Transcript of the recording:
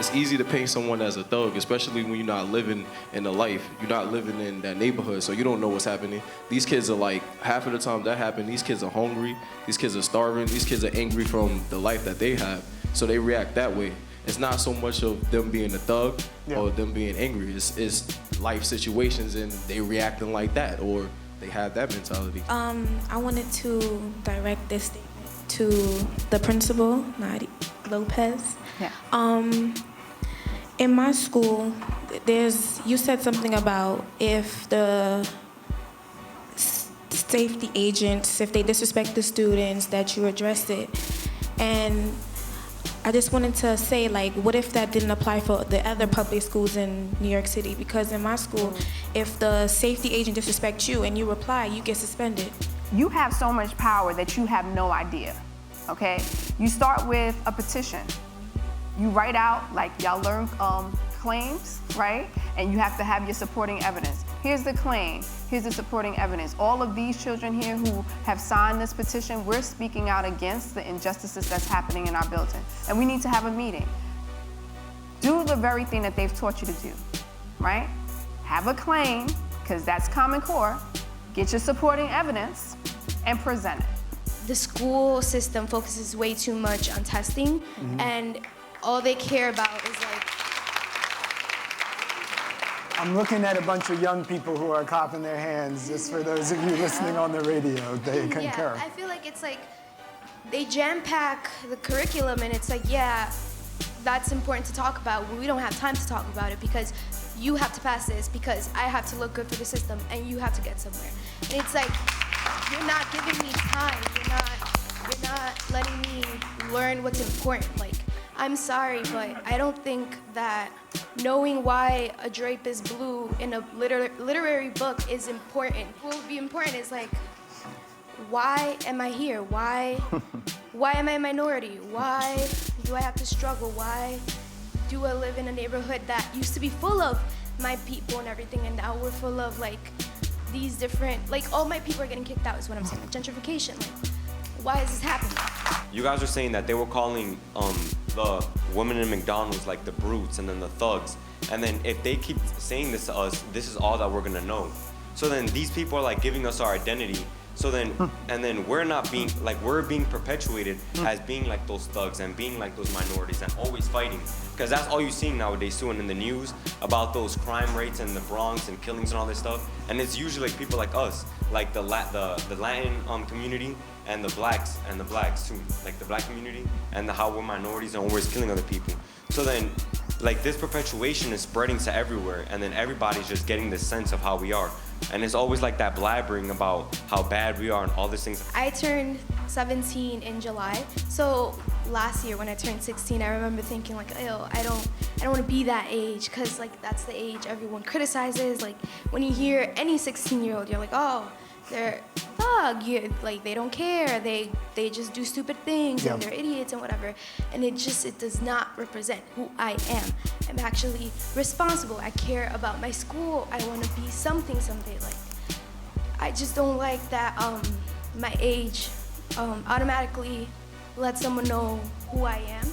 it's easy to paint someone as a thug, especially when you're not living in the life. You're not living in that neighborhood, so you don't know what's happening. These kids are like, half of the time that happens, these kids are hungry, these kids are starving, these kids are angry from the life that they have, so they react that way. It's not so much of them being a thug or them being angry. It's life situations and they reacting like that, or they have that mentality. I wanted to direct this statement to the principal, Nadi Lopez. Yeah. In my school, you said something about if the safety agents, if they disrespect the students, that you address it. And I just wanted to say, like, what if that didn't apply for the other public schools in New York City? Because in my school, if the safety agent disrespects you and you reply, you get suspended. You have so much power that you have no idea, okay? You start with a petition. You write out, like y'all learn claims, right? And you have to have your supporting evidence. Here's the claim, here's the supporting evidence. All of these children here who have signed this petition, we're speaking out against the injustices that's happening in our building. And we need to have a meeting. Do the very thing that they've taught you to do, right? Have a claim, because that's Common Core. Get your supporting evidence and present it. The school system focuses way too much on testing, and all they care about is like... I'm looking at a bunch of young people who are clapping their hands, just for those of you listening on the radio, they concur. Yeah, I feel like it's like they jam-pack the curriculum, and it's like, yeah, that's important to talk about, but we don't have time to talk about it because you have to pass this, because I have to look good for the system, and you have to get somewhere. And it's like, you're not giving me time, you're not letting me learn what's important. Like, I'm sorry, but I don't think that knowing why a drape is blue in a literary book is important. What would be important is like, why am I here? Why am I a minority? Why do I have to struggle? Why do I live in a neighborhood that used to be full of my people and everything, and now we're full of like these different, like all my people are getting kicked out is what I'm saying, like gentrification. Like, why is this happening? You guys were saying that they were calling the women in McDonald's like the brutes and then the thugs. And then if they keep saying this to us, this is all that we're gonna know. So then these people are like giving us our identity. So then, and then we're not being, like we're being perpetuated as being like those thugs and being like those minorities and always fighting. Because that's all you're seeing nowadays too, and in the news about those crime rates in the Bronx and killings and all this stuff. And it's usually like people like us, like the Latin community and the blacks too, like the black community and how we're minorities and always killing other people. So then, like this perpetuation is spreading to everywhere, and then everybody's just getting this sense of how we are. And it's always like that blabbering about how bad we are and all these things. I turned 17 in July, so last year when I turned 16, I remember thinking like, oh, I don't want to be that age, because like that's the age everyone criticizes. Like when you hear any 16-year-old, you're like, oh, they're thug, like they don't care, they just do stupid things and they're idiots and whatever. And it does not represent who I am. I'm actually responsible. I care about my school. I want to be something someday. Like, I just don't like that my age automatically lets someone know who I am.